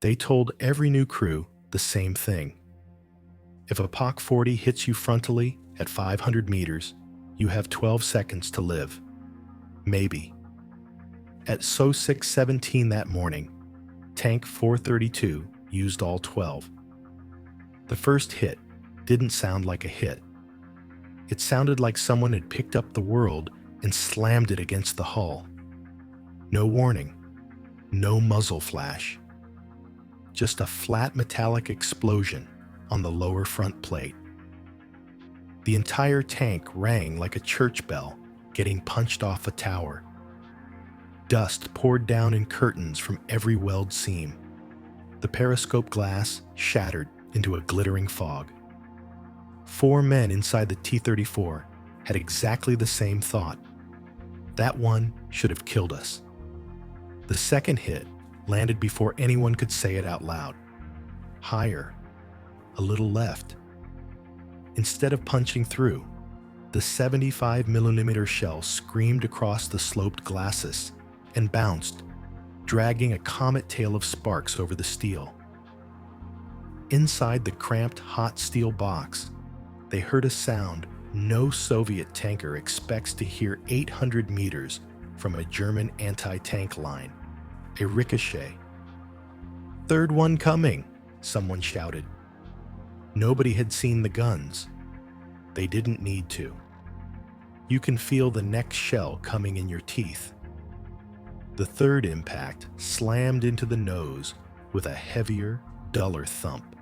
They told every new crew the same thing. If a Pak 40 hits you frontally at 500 meters, you have 12 seconds to live. Maybe. At so 6:17 that morning, Tank 432 used all 12. The first hit didn't sound like a hit. It sounded like someone had picked up the world and slammed it against the hull. No warning, no muzzle flash. Just a flat metallic explosion on the lower front plate. The entire tank rang like a church bell getting punched off a tower. Dust poured down in curtains from every weld seam. The periscope glass shattered into a glittering fog. 4 men inside the T-34 had exactly the same thought. That one should have killed us. The second hit landed before anyone could say it out loud. Higher, a little left. Instead of punching through, the 75mm shell screamed across the sloped glacis and bounced, dragging a comet tail of sparks over the steel. Inside the cramped hot steel box, they heard a sound no Soviet tanker expects to hear 800 meters from a German anti-tank line. A ricochet. "Third one coming," someone shouted. Nobody had seen the guns. They didn't need to. You can feel the next shell coming in your teeth. The third impact slammed into the nose with a heavier, duller thump.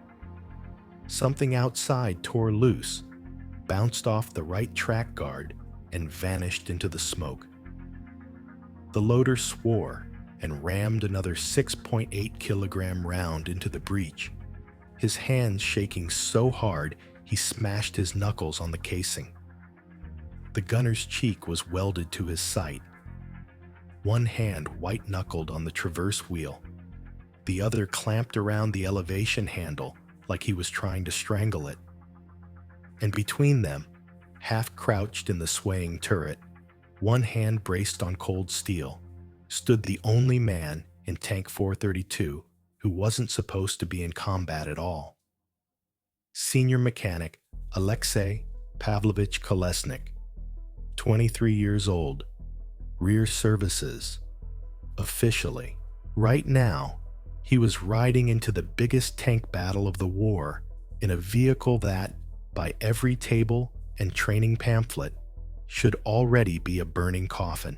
Something outside tore loose, bounced off the right track guard, and vanished into the smoke. The loader swore and rammed another 6.8-kilogram round into the breech, his hands shaking so hard he smashed his knuckles on the casing. The gunner's cheek was welded to his sight. One hand white-knuckled on the traverse wheel, the other clamped around the elevation handle like he was trying to strangle it. And between them, half crouched in the swaying turret, one hand braced on cold steel, stood the only man in Tank 432 who wasn't supposed to be in combat at all. Senior mechanic Alexei Pavlovich Kolesnik, 23 years old, rear services. Officially, right now, he was riding into the biggest tank battle of the war in a vehicle that, by every table and training pamphlet, should already be a burning coffin.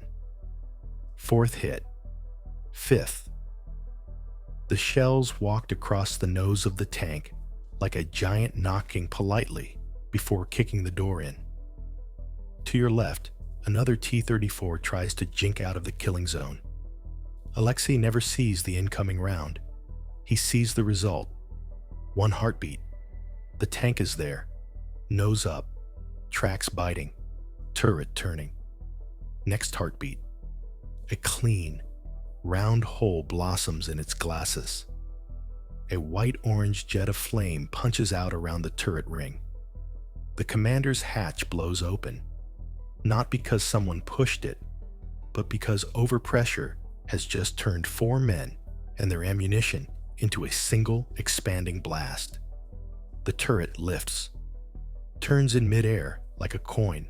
Fourth hit. Fifth. The shells walked across the nose of the tank like a giant knocking politely before kicking the door in. To your left, another T-34 tries to jink out of the killing zone. Alexei never sees the incoming round. He sees the result. One heartbeat. The tank is there. Nose up. Tracks biting. Turret turning. Next heartbeat. A clean, round hole blossoms in its glacis. A white-orange jet of flame punches out around the turret ring. The commander's hatch blows open, not because someone pushed it, but because overpressure has just turned 4 men and their ammunition into a single expanding blast. The turret lifts, turns in midair like a coin,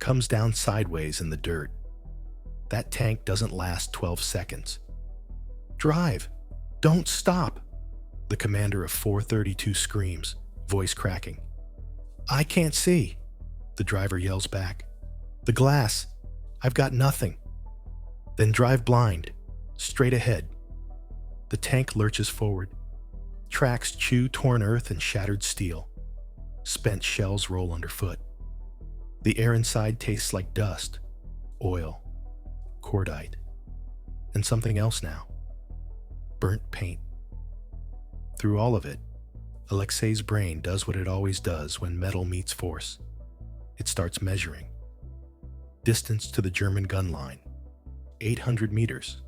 comes down sideways in the dirt. That tank doesn't last 12 seconds. "Drive! Don't stop!" the commander of 432 screams, voice cracking. "I can't see," the driver yells back. "The glass. I've got nothing." "Then drive blind, straight ahead." The tank lurches forward. Tracks chew torn earth and shattered steel. Spent shells roll underfoot. The air inside tastes like dust, oil, cordite, and something else now. Burnt paint. Through all of it, Alexei's brain does what it always does when metal meets force. It starts measuring. Distance to the German gun line. 800 meters.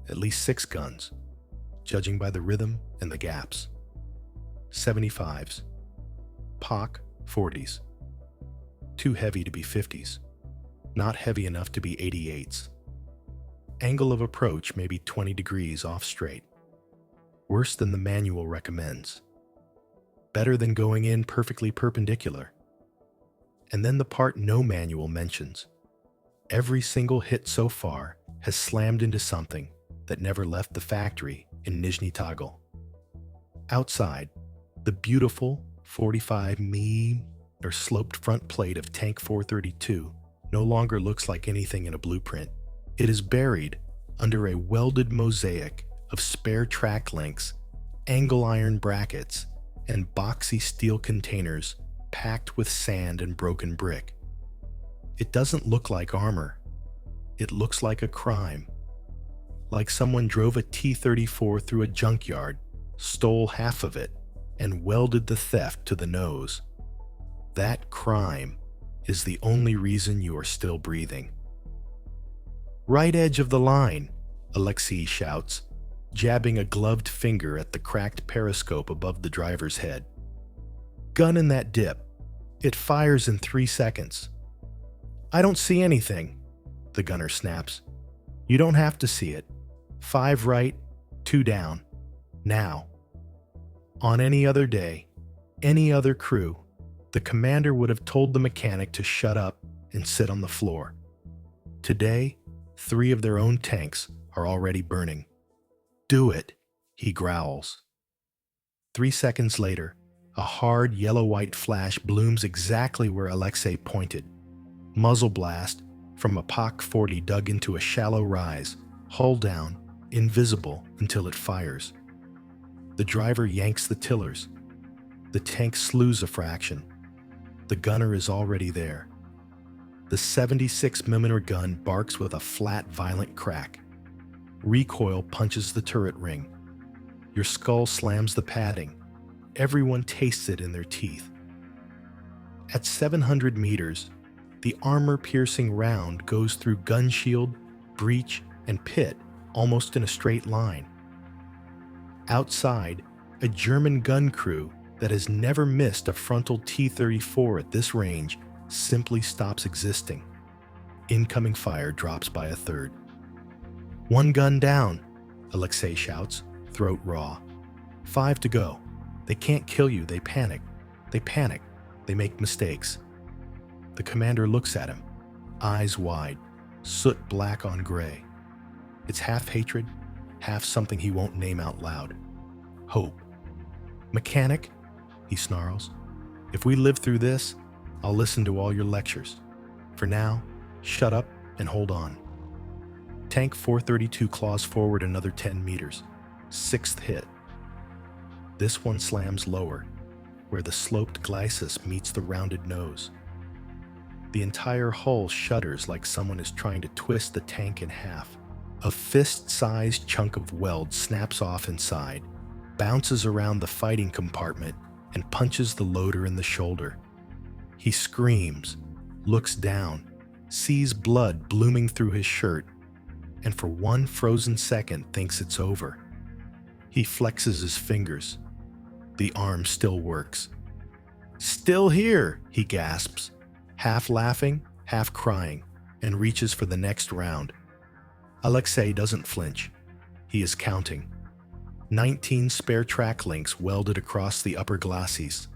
At least 6 guns, judging by the rhythm and the gaps. 75s. Pak 40s. Too heavy to be 50s. Not heavy enough to be 88s. Angle of approach maybe 20 degrees off straight. worse than the manual recommends, better than going in perfectly perpendicular. And then the part no manual mentions. Every single hit so far has slammed into something that never left the factory in Nizhny Tagil. Outside, the beautiful 45 or sloped front plate of Tank 432 no longer looks like anything in a blueprint. It is buried under a welded mosaic of spare track links, angle iron brackets, and boxy steel containers packed with sand and broken brick. It doesn't look like armor. It looks like a crime. Like someone drove a T-34 through a junkyard, stole half of it, and welded the theft to the nose. That crime is the only reason you are still breathing. Right edge of the line, Alexei shouts, jabbing a gloved finger at the cracked periscope above the driver's head. Gun in that dip. It fires in 3 seconds. I don't see anything, the gunner snaps. You don't have to see it. 5 right, 2 down. Now. On any other day, any other crew, the commander would have told the mechanic to shut up and sit on the floor. Today, 3 of their own tanks are already burning. Do it, he growls. 3 seconds later, a hard yellow-white flash blooms exactly where Alexei pointed. Muzzle blast from a Pak 40 dug into a shallow rise, hull down, invisible until it fires. The driver yanks the tillers. The tank slews a fraction. The gunner is already there. The 76mm gun barks with a flat, violent crack. Recoil punches the turret ring. Your skull slams the padding. Everyone tastes it in their teeth. At 700 meters, the armor-piercing round goes through gun shield, breech, and pit almost in a straight line. Outside, a German gun crew that has never missed a frontal T-34 at this range simply stops existing. Incoming fire drops by a third. 1 gun down, Alexei shouts, throat raw. 5 to go. They can't kill you, they panic. They panic. They make mistakes. The commander looks at him, eyes wide, soot black on gray. It's half hatred, half something he won't name out loud. Hope. Mechanic, he snarls. If we live through this, I'll listen to all your lectures. For now, shut up and hold on. Tank 432 claws forward another 10 meters. 6th hit. This one slams lower, where the sloped glacis meets the rounded nose. The entire hull shudders like someone is trying to twist the tank in half. A fist-sized chunk of weld snaps off inside, bounces around the fighting compartment, and punches the loader in the shoulder. He screams, looks down, sees blood blooming through his shirt, and for 1 frozen second thinks it's over. He flexes his fingers. The arm still works. Still here, he gasps, half laughing, half crying, and reaches for the next round. Alexei doesn't flinch. He is counting. 19 spare track links welded across the upper glacis.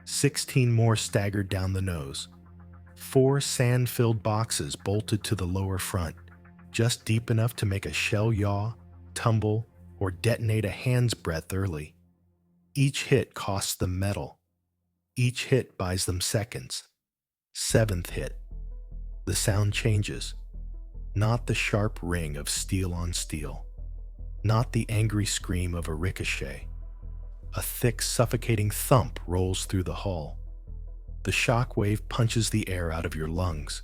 16 more staggered down the nose. 4 sand-filled boxes bolted to the lower front, just deep enough to make a shell yaw, tumble, or detonate a hand's breadth early. Each hit costs them metal. Each hit buys them seconds. 7th hit. The sound changes. Not the sharp ring of steel on steel. Not the angry scream of a ricochet. A thick, suffocating thump rolls through the hull. The shock wave punches the air out of your lungs.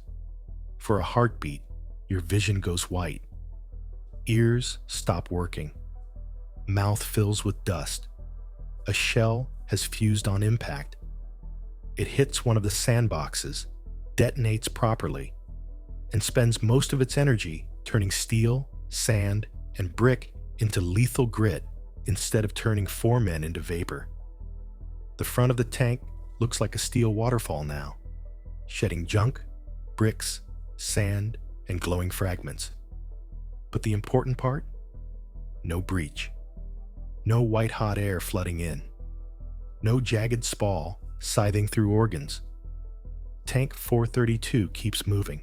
For a heartbeat, your vision goes white. Ears stop working. Mouth fills with dust. A shell has fused on impact. It hits one of the sandboxes, detonates properly, and spends most of its energy turning steel, sand, and brick into lethal grit instead of turning 4 men into vapor. The front of the tank looks like a steel waterfall now, shedding junk, bricks, sand, and glowing fragments. But the important part? No breach. No white-hot air flooding in. No jagged spall scything through organs. Tank 432 keeps moving.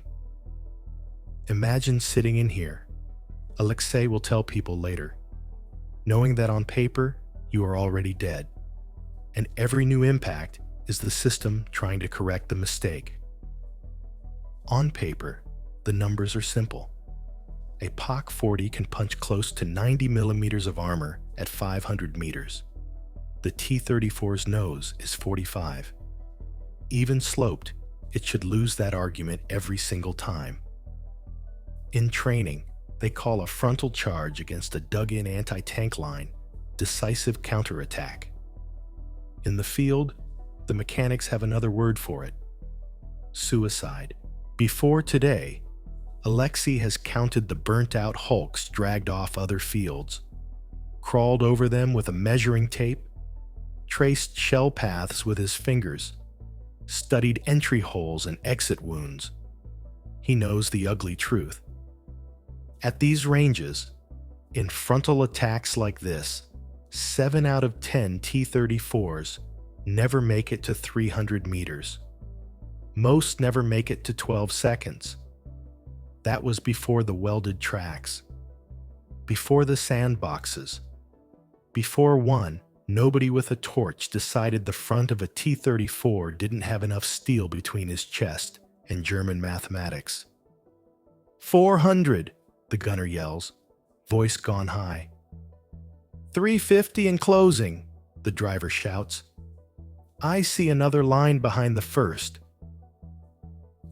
Imagine sitting in here. Alexei will tell people later, knowing that on paper you are already dead, and every new impact is the system trying to correct the mistake. On paper, the numbers are simple. A Pak 40 can punch close to 90 millimeters of armor at 500 meters. The T-34's nose is 45. Even sloped, it should lose that argument every single time. In training, they call a frontal charge against a dug-in anti-tank line decisive counterattack. In the field, the mechanics have another word for it: suicide. Before today, Alexei has counted the burnt-out hulks dragged off other fields, crawled over them with a measuring tape, traced shell paths with his fingers, studied entry holes and exit wounds. He knows the ugly truth. At these ranges, in frontal attacks like this, 7 out of 10 T-34s never make it to 300 meters. Most never make it to 12 seconds. That was before the welded tracks, before the sandboxes, before nobody with a torch decided the front of a T-34 didn't have enough steel between his chest and German mathematics. 400, the gunner yells, voice gone high. 350 and closing, the driver shouts. I see another line behind the first.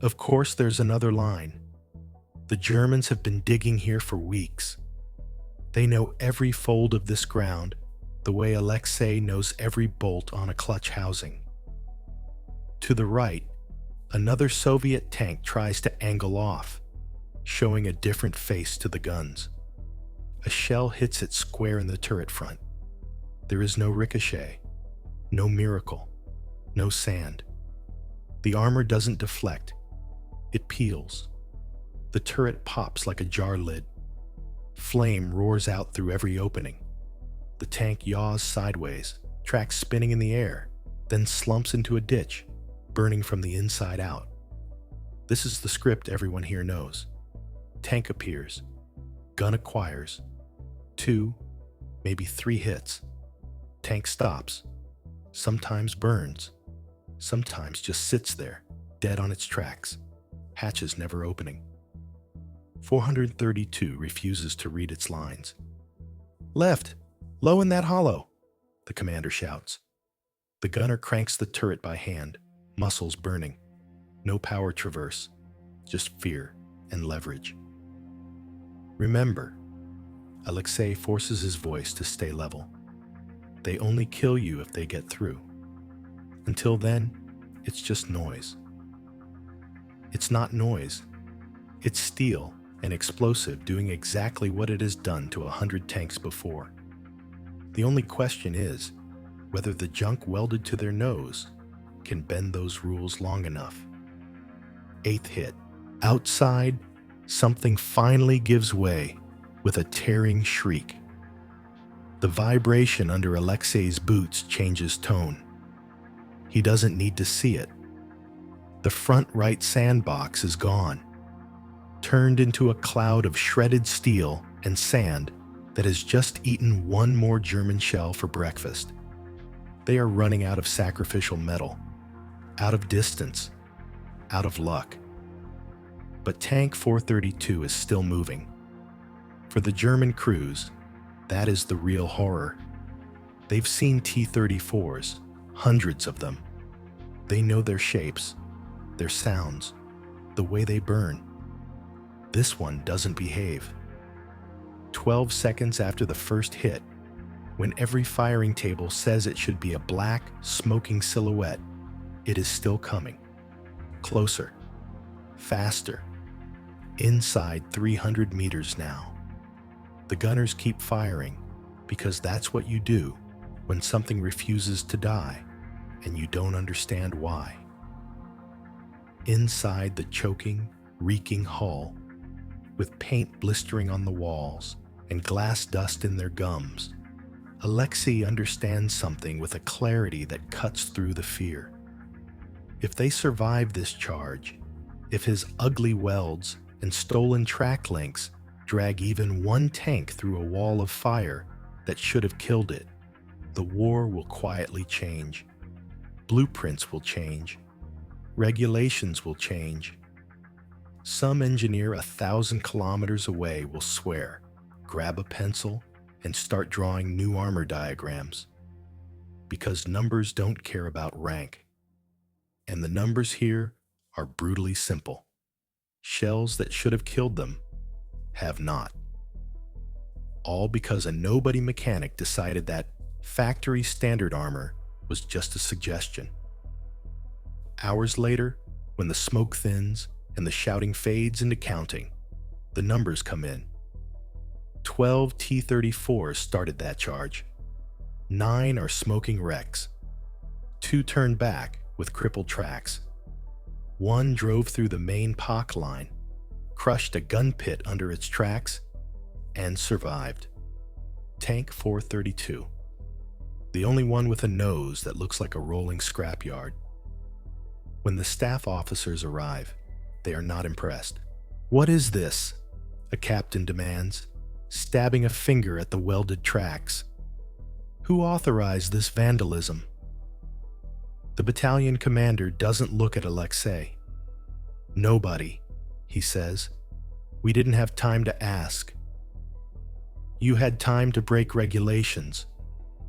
Of course there's another line. The Germans have been digging here for weeks. They know every fold of this ground, the way Alexei knows every bolt on a clutch housing. To the right, another Soviet tank tries to angle off, showing a different face to the guns. A shell hits it square in the turret front. There is no ricochet, no miracle, no sand. The armor doesn't deflect. It peels. The turret pops like a jar lid. Flame roars out through every opening. The tank yaws sideways, tracks spinning in the air, then slumps into a ditch, burning from the inside out. This is the script everyone here knows. Tank appears. Gun acquires. 2, maybe 3 hits. Tank stops. Sometimes burns. Sometimes just sits there, dead on its tracks. Hatches never opening. 432 refuses to read its lines. Left! Low in that hollow! The commander shouts. The gunner cranks the turret by hand, muscles burning. No power traverse, just fear and leverage. Remember, Alexei forces his voice to stay level. They only kill you if they get through. Until then, it's just noise. It's not noise. It's steel and explosive doing exactly what it has done to 100 tanks before. The only question is whether the junk welded to their nose can bend those rules long enough. 8th hit. Outside, something finally gives way with a tearing shriek. The vibration under Alexei's boots changes tone. He doesn't need to see it. The front right sandbox is gone, turned into a cloud of shredded steel and sand that has just eaten one more German shell for breakfast. They are running out of sacrificial metal, out of distance, out of luck. But Tank 432 is still moving. For the German crews, that is the real horror. They've seen T-34s, hundreds of them. They know their shapes, their sounds, the way they burn. This one doesn't behave. 12 seconds after the first hit, when every firing table says it should be a black, smoking silhouette, it is still coming. Closer. Faster. Inside 300 meters now. The gunners keep firing because that's what you do when something refuses to die and you don't understand why. Inside the choking, reeking hull, with paint blistering on the walls and glass dust in their gums, Alexei understands something with a clarity that cuts through the fear. If they survive this charge, if his ugly welds and stolen track links drag even one tank through a wall of fire that should have killed it, the war will quietly change. Blueprints will change. Regulations will change. Some engineer 1,000 kilometers away will swear, grab a pencil, and start drawing new armor diagrams. Because numbers don't care about rank. And the numbers here are brutally simple. Shells that should have killed them have not. All because a nobody mechanic decided that factory standard armor was just a suggestion. Hours later, when the smoke thins and the shouting fades into counting, the numbers come in. 12 T-34s started that charge. 9 are smoking wrecks. 2 turned back with crippled tracks. 1 drove through the main Pak line, crushed a gun pit under its tracks, and survived. Tank 432. The only one with a nose that looks like a rolling scrapyard. When the staff officers arrive, they are not impressed. "What is this?" a captain demands, stabbing a finger at the welded tracks. "Who authorized this vandalism?" The battalion commander doesn't look at Alexei. "Nobody," he says. "We didn't have time to ask." "You had time to break regulations,"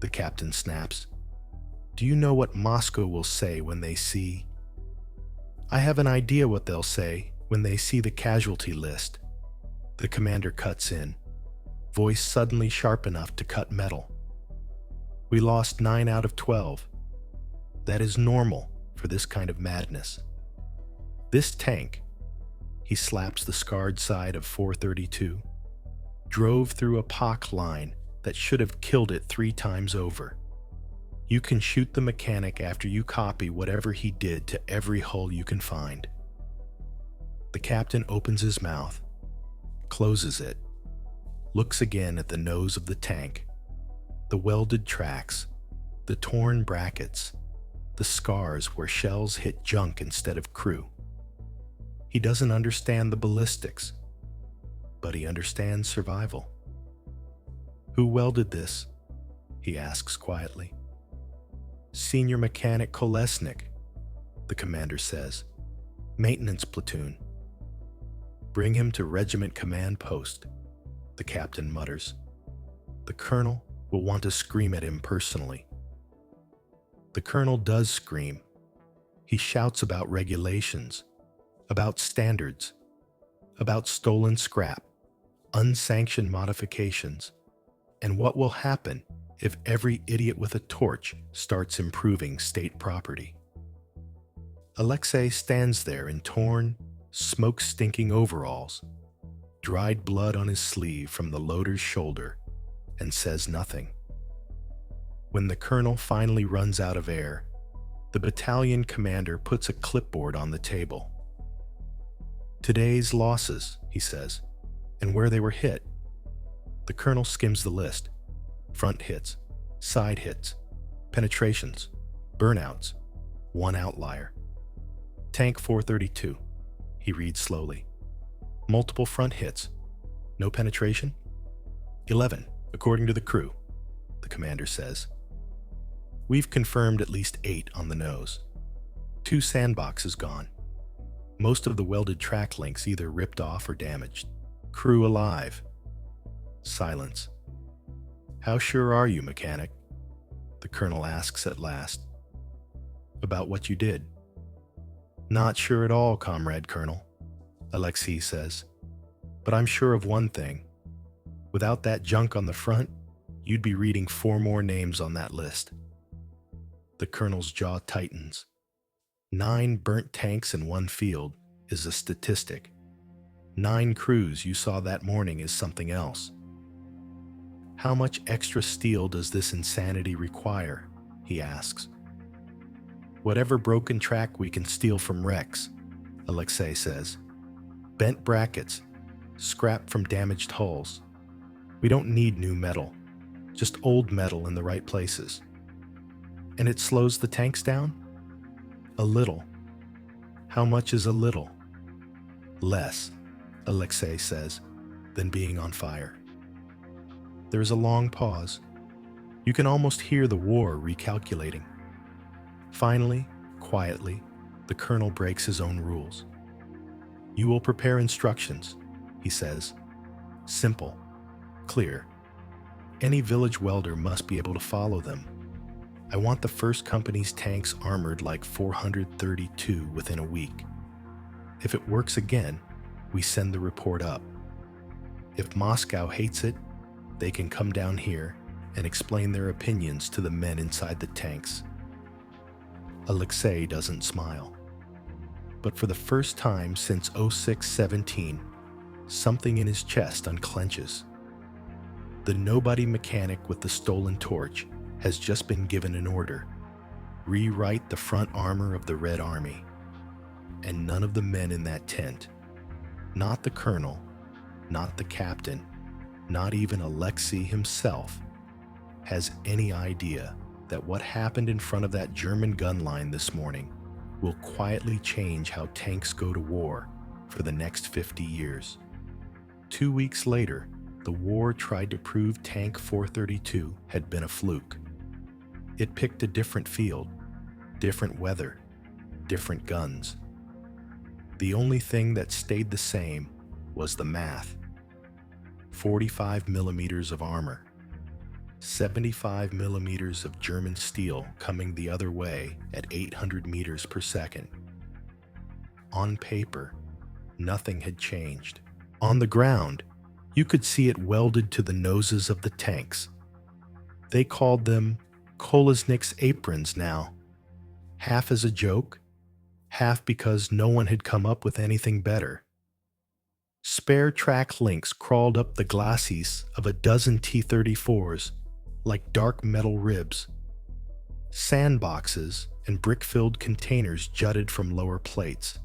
the captain snaps. "Do you know what Moscow will say when they see—" "I have an idea what they'll say when they see the casualty list." The commander cuts in, voice suddenly sharp enough to cut metal. "We lost 9 out of 12. That is normal for this kind of madness. This tank," he slaps the scarred side of 432, "drove through a Pak line that should have killed it 3 times over. You can shoot the mechanic after you copy whatever he did to every hull you can find." The captain opens his mouth, closes it, looks again at the nose of the tank, the welded tracks, the torn brackets, the scars where shells hit junk instead of crew. He doesn't understand the ballistics, but he understands survival. "Who welded this?" he asks quietly. "Senior Mechanic Kolesnik," the commander says. "Maintenance platoon." "Bring him to regiment command post," the captain mutters. "The colonel will want to scream at him personally." The colonel does scream. He shouts about regulations, about standards, about stolen scrap, unsanctioned modifications, and what will happen if every idiot with a torch starts improving state property. Alexei stands there in torn, smoke-stinking overalls, dried blood on his sleeve from the loader's shoulder, and says nothing. When the colonel finally runs out of air, the battalion commander puts a clipboard on the table. "Today's losses," he says, "and where they were hit." The colonel skims the list. Front hits, side hits, penetrations, burnouts, 1 outlier. Tank 432, he reads slowly. Multiple front hits, no penetration? 11, according to the crew, the commander says. We've confirmed at least 8 on the nose. 2 sandboxes gone. Most of the welded track links either ripped off or damaged. Crew alive. Silence. "How sure are you, mechanic?" the colonel asks at last. "About what you did?" "Not sure at all, comrade colonel," Alexei says. "But I'm sure of one thing. Without that junk on the front, you'd be reading 4 more names on that list." The colonel's jaw tightens. 9 burnt tanks in one field is a statistic. 9 crews you saw that morning is something else. "How much extra steel does this insanity require?" he asks. "Whatever broken track we can steal from wrecks," Alexei says. "Bent brackets, scrap from damaged hulls. We don't need new metal, just old metal in the right places. And it slows the tanks down? A little. How much is a little? Less, Alexei says, than being on fire. There is a long pause. You can almost hear the war recalculating. Finally, quietly, the colonel breaks his own rules. You will prepare instructions, he says. Simple, clear. Any village welder must be able to follow them. I want the first company's tanks armored like 432 within a week. If it works again, we send the report up. If Moscow hates it, they can come down here and explain their opinions to the men inside the tanks. Alexei doesn't smile. But for the first time since 06-17, something in his chest unclenches. The nobody mechanic with the stolen torch has just been given an order. Rewrite the front armor of the Red Army. And none of the men in that tent, not the colonel, not the captain, not even Alexei himself, has any idea that what happened in front of that German gun line this morning will quietly change how tanks go to war for the next 50 years. 2 weeks later, the war tried to prove Tank 432 had been a fluke. It picked a different field, different weather, different guns. The only thing that stayed the same was the math. 45 millimeters of armor, 75 millimeters of German steel coming the other way at 800 meters per second. On paper, nothing had changed. On the ground, you could see it welded to the noses of the tanks. They called them Kolesnik's aprons now, half as a joke, half because no one had come up with anything better. Spare track links crawled up the glacis of a dozen T-34s like dark metal ribs. Sandboxes and brick-filled containers jutted from lower plates.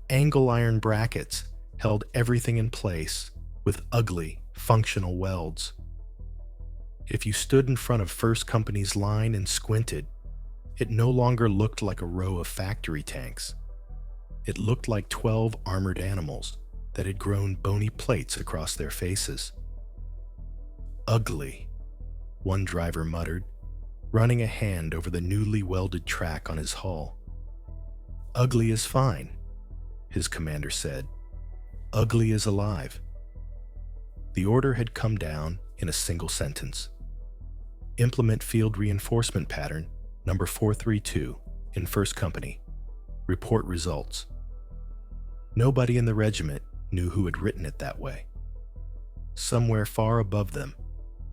Angle iron brackets held everything in place with ugly, functional welds. If you stood in front of First Company's line and squinted, it no longer looked like a row of factory tanks. It looked like 12 armored animals that had grown bony plates across their faces. Ugly, one driver muttered, running a hand over the newly welded track on his hull. Ugly is fine, his commander said. Ugly is alive. The order had come down in a single sentence. Implement field reinforcement pattern number 432 in First Company. Report results. Nobody in the regiment knew who had written it that way. Somewhere far above them,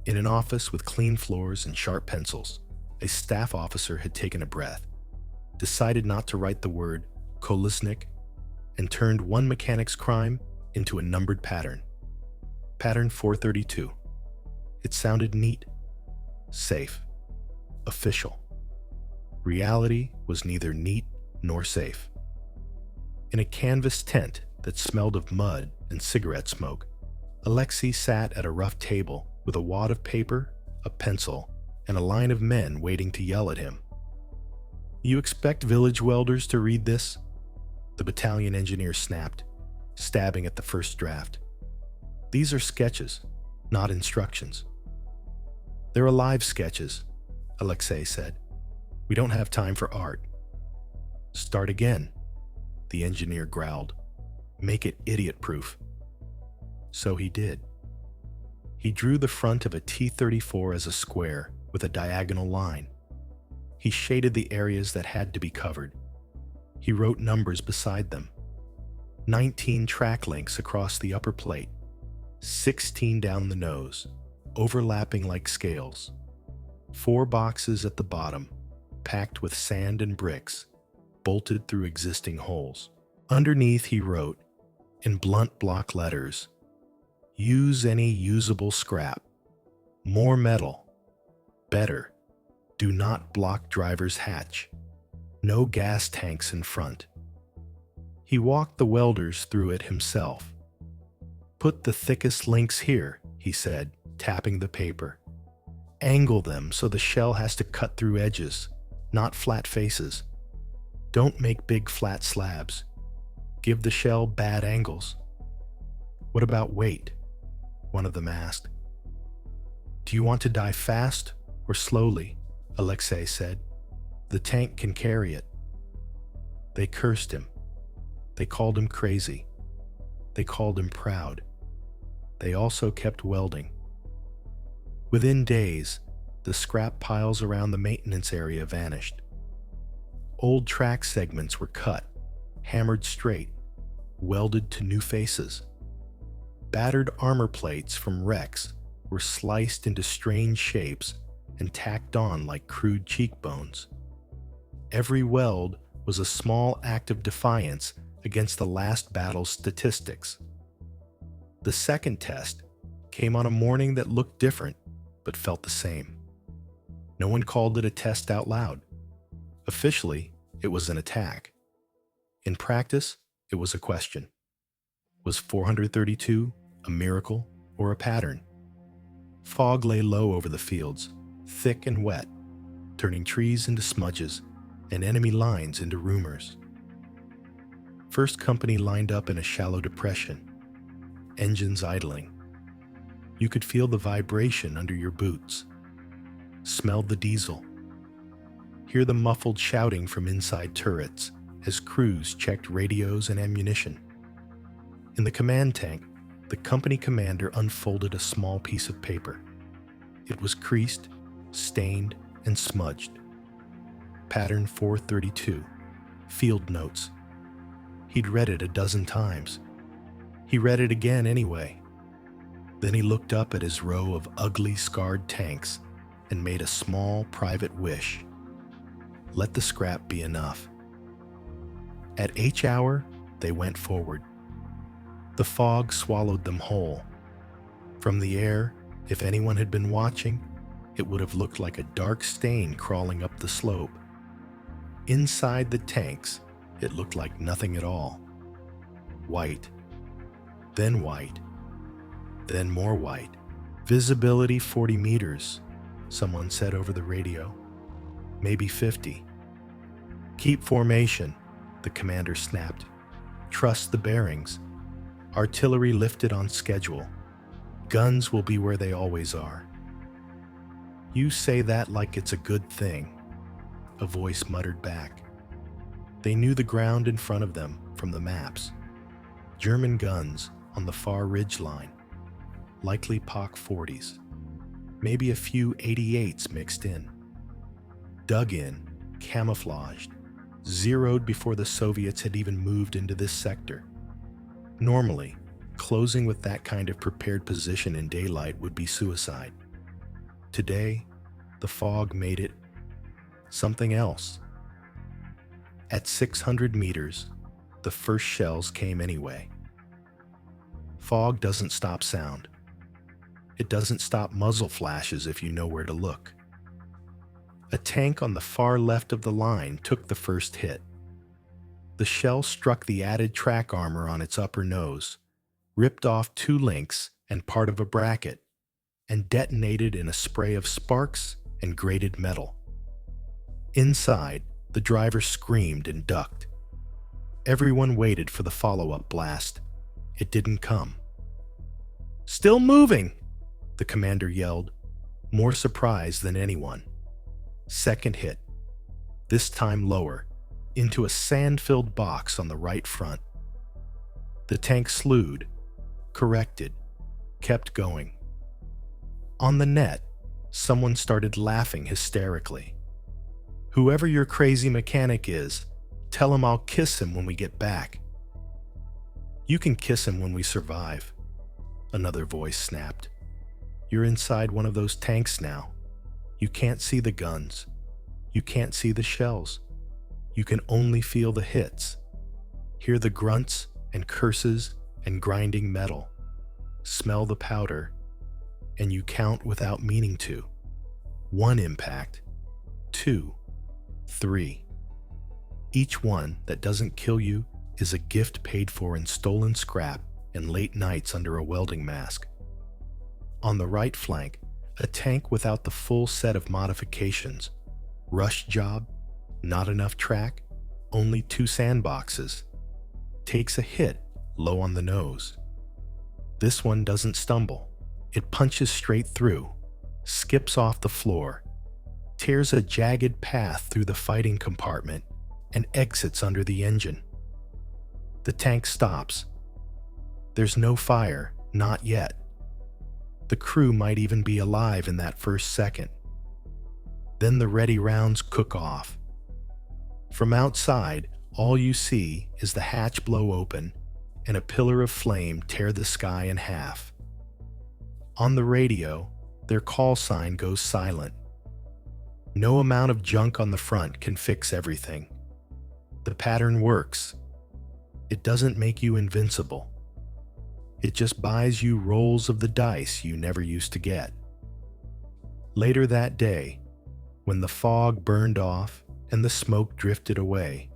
in an office with clean floors and sharp pencils, a staff officer had taken a breath, decided not to write the word Kolesnik, and turned one mechanic's crime into a numbered pattern. Pattern 432. It sounded neat, safe, official. Reality was neither neat nor safe. In a canvas tent that smelled of mud and cigarette smoke, Alexei sat at a rough table with a wad of paper, a pencil, and a line of men waiting to yell at him. You expect village welders to read this? The battalion engineer snapped, stabbing at the first draft. These are sketches, not instructions. They're alive sketches, Alexei said. We don't have time for art. Start again, the engineer growled. Make it idiot-proof. So he did. He drew the front of a T-34 as a square with a diagonal line. He shaded the areas that had to be covered. He wrote numbers beside them. 19 track links across the upper plate, 16 down the nose, overlapping like scales. 4 boxes at the bottom, packed with sand and bricks, bolted through existing holes. Underneath he wrote, in blunt block letters, use any usable scrap. More metal. Better. Do not block driver's hatch. No gas tanks in front. He walked the welders through it himself. Put the thickest links here, he said, tapping the paper. Angle them so the shell has to cut through edges, not flat faces. Don't make big flat slabs. Give the shell bad angles. What about weight? One of them asked. Do you want to die fast or slowly? Alexei said. The tank can carry it. They cursed him. They called him crazy. They called him proud. They also kept welding. Within days, the scrap piles around the maintenance area vanished. Old track segments were cut, hammered straight, welded to new faces. Battered armor plates from wrecks were sliced into strange shapes and tacked on like crude cheekbones. Every weld was a small act of defiance against the last battle's statistics. The second test came on a morning that looked different but felt the same. No one called it a test out loud. Officially, it was an attack. In practice, it was a question. Was 432 a miracle or a pattern? Fog lay low over the fields, thick and wet, turning trees into smudges and enemy lines into rumors. First company lined up in a shallow depression, engines idling. You could feel the vibration under your boots, smelled the diesel, hear the muffled shouting from inside turrets as crews checked radios and ammunition. In the command tank, the company commander unfolded a small piece of paper. It was creased, stained, and smudged. Pattern 432, field notes. He'd read it a dozen times. He read it again anyway. Then he looked up at his row of ugly, scarred tanks and made a small, private wish. Let the scrap be enough. At H hour, they went forward. The fog swallowed them whole. From the air, if anyone had been watching, it would have looked like a dark stain crawling up the slope. Inside the tanks, it looked like nothing at all. White, then more white. Visibility 40 meters, someone said over the radio. Maybe 50. Keep formation, the commander snapped. Trust the bearings. Artillery lifted on schedule. Guns will be where they always are. You say that like it's a good thing, a voice muttered back. They knew the ground in front of them from the maps. German guns on the far ridge line, likely Pak 40s, maybe a few 88s mixed in. Dug in, camouflaged, zeroed before the Soviets had even moved into this sector. Normally, closing with that kind of prepared position in daylight would be suicide. Today, the fog made it something else. At 600 meters, the first shells came anyway. Fog doesn't stop sound. It doesn't stop muzzle flashes if you know where to look. A tank on the far left of the line took the first hit. The shell struck the added track armor on its upper nose, ripped off 2 links and part of a bracket, and detonated in a spray of sparks and grated metal. Inside, the driver screamed and ducked. Everyone waited for the follow-up blast. It didn't come. "Still moving!" the commander yelled, more surprised than anyone. Second hit, this time lower, into a sand-filled box on the right front. The tank slewed, corrected, kept going. On the net, someone started laughing hysterically. "Whoever your crazy mechanic is, tell him I'll kiss him when we get back." "You can kiss him when we survive," another voice snapped. "You're inside one of those tanks now. You can't see the guns. You can't see the shells. You can only feel the hits. Hear the grunts and curses and grinding metal. Smell the powder. And you count without meaning to. 1 impact. 2. 3. Each one that doesn't kill you is a gift paid for in stolen scrap and late nights under a welding mask. On the right flank, A tank without the full set of modifications. Rush job, not enough track, only 2 sandboxes. Takes a hit, low on the nose. This one doesn't stumble. It punches straight through, skips off the floor, tears a jagged path through the fighting compartment, and exits under the engine. The tank stops. There's no fire, not yet. The crew might even be alive in that first second. Then the ready rounds cook off. From outside, all you see is the hatch blow open and a pillar of flame tear the sky in half. On the radio, their call sign goes silent. No amount of junk on the front can fix everything. The pattern works. It doesn't make you invincible. It just buys you rolls of the dice you never used to get. Later that day, when the fog burned off and the smoke drifted away,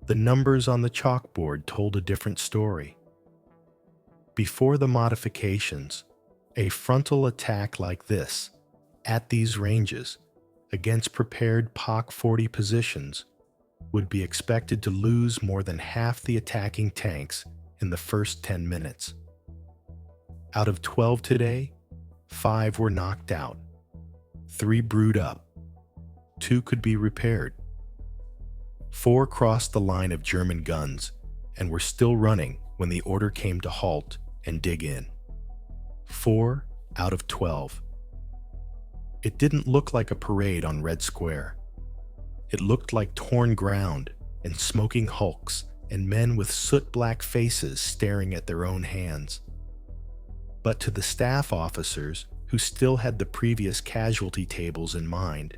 the numbers on the chalkboard told a different story. Before the modifications, a frontal attack like this, at these ranges, against prepared Pak 40 positions, would be expected to lose more than half the attacking tanks in the first 10 minutes. Out of 12 today, 5 were knocked out, 3 brewed up, 2 could be repaired. 4 crossed the line of German guns and were still running when the order came to halt and dig in. 4 out of 12. It didn't look like a parade on Red Square. It looked like torn ground and smoking hulks and men with soot-black faces staring at their own hands. But to the staff officers who still had the previous casualty tables in mind,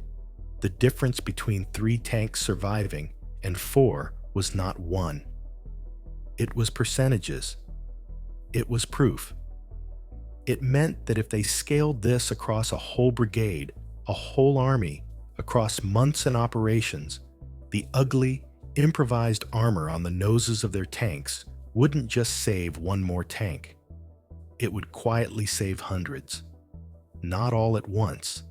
the difference between 3 tanks surviving and 4 was not 1. It was percentages. It was proof. It meant that if they scaled this across a whole brigade, a whole army, across months and operations, the ugly, improvised armor on the noses of their tanks wouldn't just save 1 more tank. It would quietly save hundreds. Not all at once.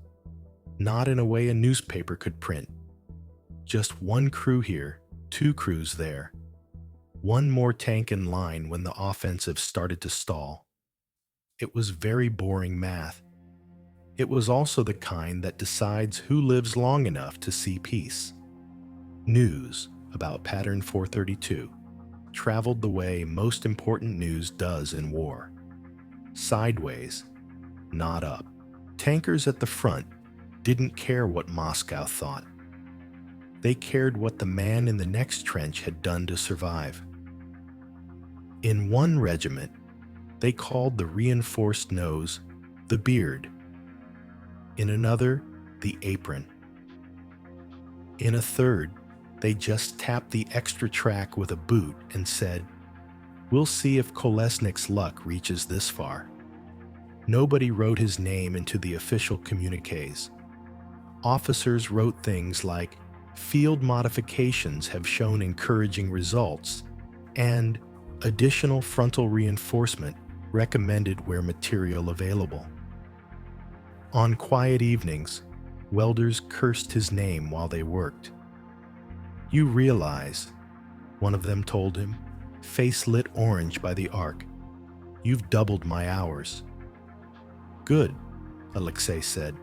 Not in a way a newspaper could print. Just 1 crew here, 2 crews there. 1 more tank in line when the offensive started to stall. It was very boring math. It was also the kind that decides who lives long enough to see peace. News about Pattern 432 traveled the way most important news does in war. Sideways, not up. Tankers at the front didn't care what Moscow thought. They cared what the man in the next trench had done to survive. In one regiment, they called the reinforced nose the beard. In another, the apron. In a third, they just tapped the extra track with a boot and said, "We'll see if Kolesnik's luck reaches this far." Nobody wrote his name into the official communiques. Officers wrote things like, "Field modifications have shown encouraging results," and "Additional frontal reinforcement recommended where material available." On quiet evenings, welders cursed his name while they worked. "You realize," one of them told him, face lit orange by the arc, "you've doubled my hours." "Good," Alexei said.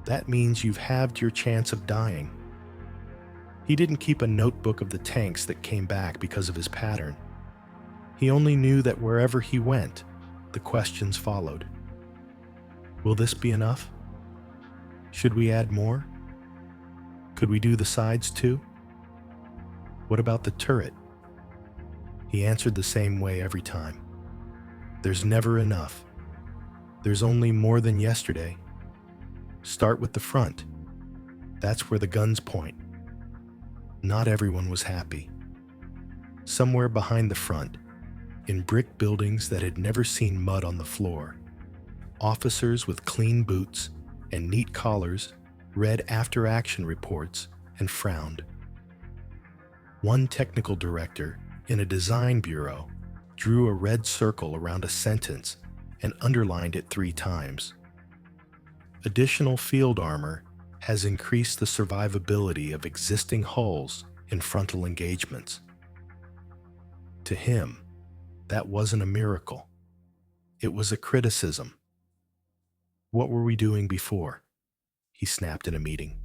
"That means you've halved your chance of dying." He didn't keep a notebook of the tanks that came back because of his pattern. He only knew that wherever he went, the questions followed. Will this be enough? Should we add more? Could we do the sides too? What about the turret? He answered the same way every time. There's never enough. There's only more than yesterday. Start with the front. That's where the guns point. Not everyone was happy. Somewhere behind the front, in brick buildings that had never seen mud on the floor, officers with clean boots and neat collars read after-action reports and frowned. One technical director in a design bureau drew a red circle around a sentence and underlined it 3 times. Additional field armor has increased the survivability of existing hulls in frontal engagements. To him, that wasn't a miracle. It was a criticism. What were we doing before? He snapped in a meeting.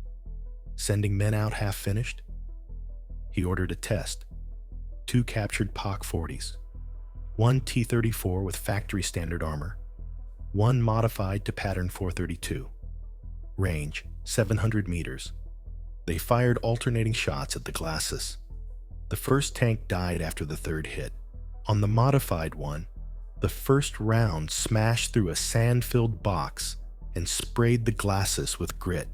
Sending men out half-finished? He ordered a test. 2 captured Pak 40s, 1 T-34 with factory standard armor, 1 modified to pattern 432. Range, 700 meters. They fired alternating shots at the glasses. The first tank died after the third hit. On the modified one, the first round smashed through a sand-filled box and sprayed the glasses with grit.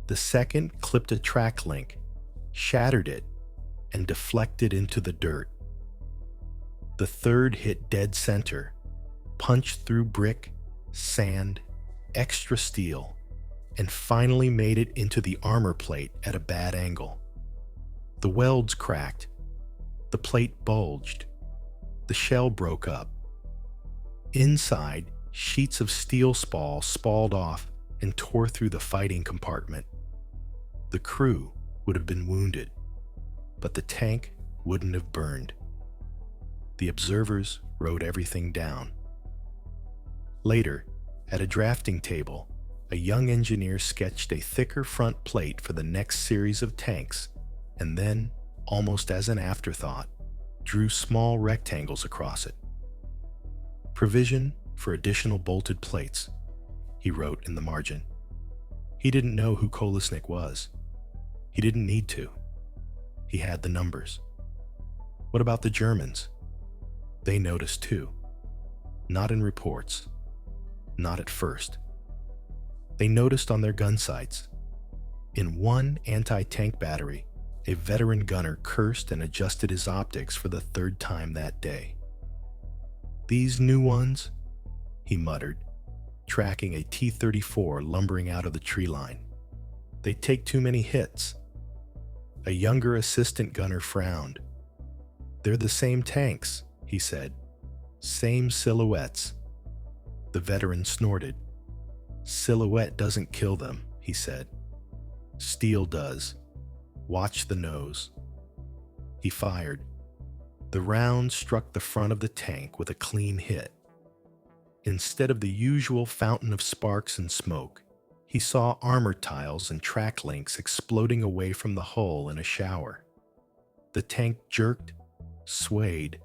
The second clipped a track link, shattered it, and deflected into the dirt. The third hit dead center, punched through brick, sand, extra steel, and finally made it into the armor plate at a bad angle. The welds cracked, the plate bulged, the shell broke up. Inside, sheets of steel spalled off and tore through the fighting compartment. The crew would have been wounded, but the tank wouldn't have burned. The observers wrote everything down. Later, at a drafting table, a young engineer sketched a thicker front plate for the next series of tanks, and then, almost as an afterthought, drew small rectangles across it. Provision for additional bolted plates, he wrote in the margin. He didn't know who Kolesnik was. He didn't need to. He had the numbers. What about the Germans? They noticed too. Not in reports. Not at first. They noticed on their gun sights. In one anti-tank battery, a veteran gunner cursed and adjusted his optics for the third time that day. These new ones, he muttered, tracking a T-34 lumbering out of the tree line. They take too many hits. A younger assistant gunner frowned. They're the same tanks, he said. Same silhouettes. The veteran snorted. Silhouette doesn't kill them, he said. Steel does. Watch the nose. He fired. The round struck the front of the tank with a clean hit. Instead of the usual fountain of sparks and smoke, he saw armor tiles and track links exploding away from the hull in a shower. The tank jerked, swayed,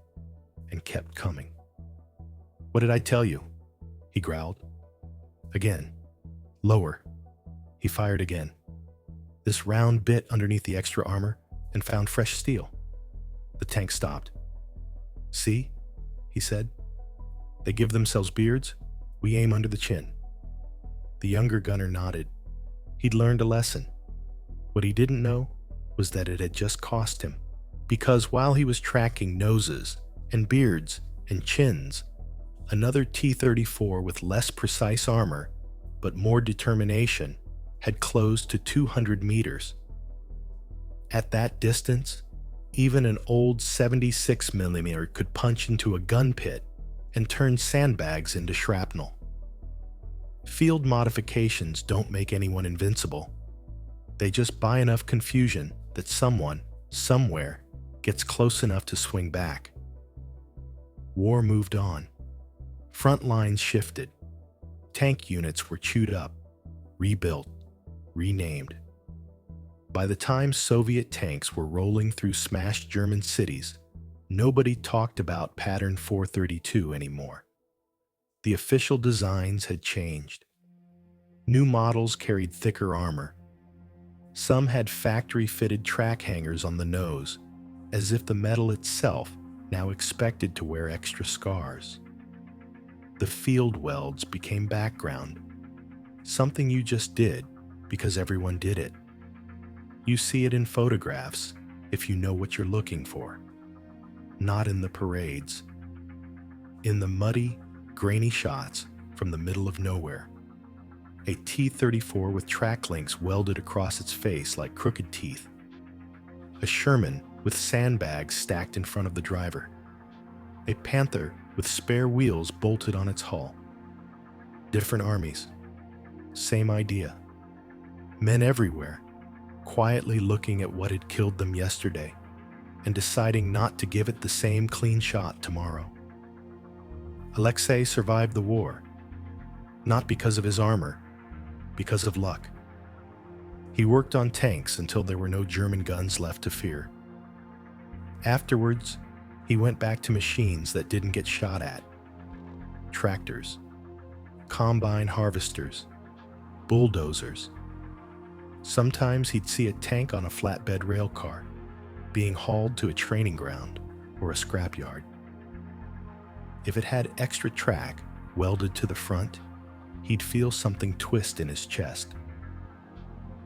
and kept coming. What did I tell you? He growled. Again. Lower. He fired again. This round bit underneath the extra armor and found fresh steel. The tank stopped. See? He said. They give themselves beards. We aim under the chin. The younger gunner nodded. He'd learned a lesson. What he didn't know was that it had just cost him, because while he was tracking noses and beards and chins, another T-34 with less precise armor but more determination had closed to 200 meters. At that distance, even an old 76mm could punch into a gun pit and turn sandbags into shrapnel. Field modifications don't make anyone invincible. They just buy enough confusion that someone, somewhere, gets close enough to swing back. War moved on. Front lines shifted. Tank units were chewed up, rebuilt, renamed. By the time Soviet tanks were rolling through smashed German cities, nobody talked about pattern 432 anymore. The official designs had changed. New models carried thicker armor. Some had factory-fitted track hangers on the nose, as if the metal itself now expected to wear extra scars. The field welds became background, something you just did because everyone did it. You see it in photographs if you know what you're looking for, not in the parades. In the muddy, grainy shots from the middle of nowhere, a T-34 with track links welded across its face like crooked teeth, a Sherman with sandbags stacked in front of the driver, a Panther with spare wheels bolted on its hull. Different armies, Same idea. Men everywhere, quietly looking at what had killed them yesterday and deciding not to give it the same clean shot tomorrow. Alexei survived the war, not because of his armor, because of luck. He worked on tanks until there were no German guns left to fear. Afterwards, he went back to machines that didn't get shot at. Tractors, combine harvesters, bulldozers. Sometimes he'd see a tank on a flatbed rail car, being hauled to a training ground or a scrapyard. If it had extra track welded to the front, he'd feel something twist in his chest.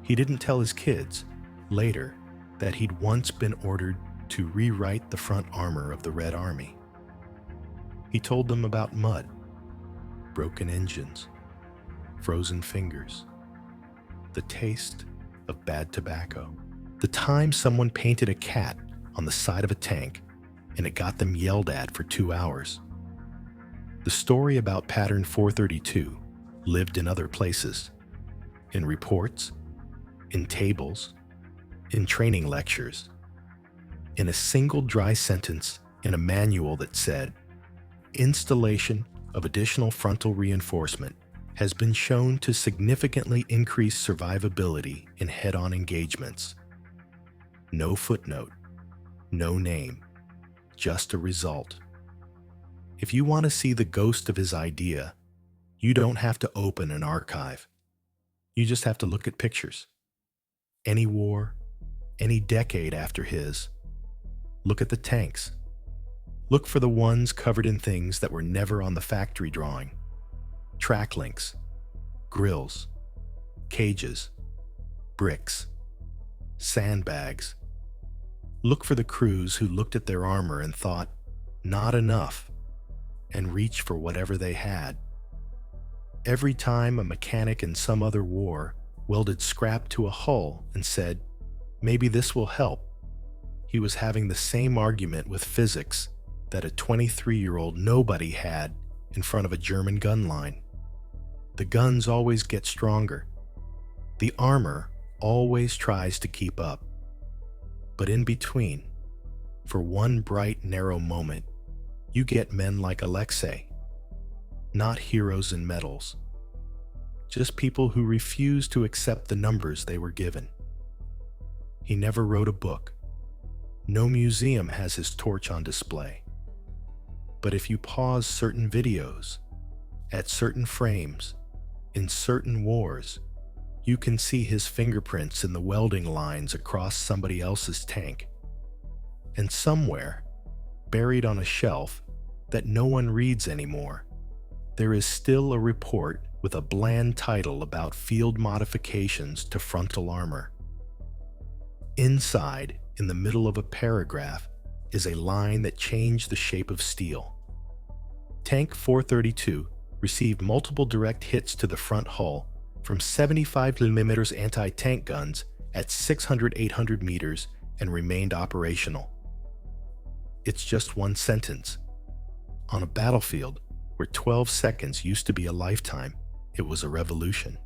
He didn't tell his kids, later, that he'd once been ordered to rewrite the front armor of the Red Army. He told them about mud, broken engines, frozen fingers, the taste of bad tobacco, the time someone painted a cat on the side of a tank and it got them yelled at for 2 hours. The story about Pattern 432 lived in other places, in reports, in tables, in training lectures, in a single dry sentence in a manual that said, "Installation of additional frontal reinforcement has been shown to significantly increase survivability in head-on engagements." No footnote, no name, just a result. If you want to see the ghost of his idea, you don't have to open an archive. You just have to look at pictures. Any war, any decade after his, look at the tanks. Look for the ones covered in things that were never on the factory drawing. Track links, grills, cages, bricks, sandbags. Look for the crews who looked at their armor and thought, "Not enough," and reached for whatever they had. Every time a mechanic in some other war welded scrap to a hull and said, "Maybe this will help," he was having the same argument with physics that a 23-year-old nobody had in front of a German gun line. The guns always get stronger. The armor always tries to keep up. But in between, for one bright, narrow moment, you get men like Alexei. Not heroes in medals. Just people who refuse to accept the numbers they were given. He never wrote a book. No museum has his torch on display. But if you pause certain videos, at certain frames, in certain wars, you can see his fingerprints in the welding lines across somebody else's tank. And somewhere, buried on a shelf that no one reads anymore, there is still a report with a bland title about field modifications to frontal armor. Inside, in the middle of a paragraph, is a line that changed the shape of steel. Tank 432 received multiple direct hits to the front hull from 75mm anti-tank guns at 600-800 meters and remained operational. It's just one sentence. On a battlefield where 12 seconds used to be a lifetime, it was a revolution.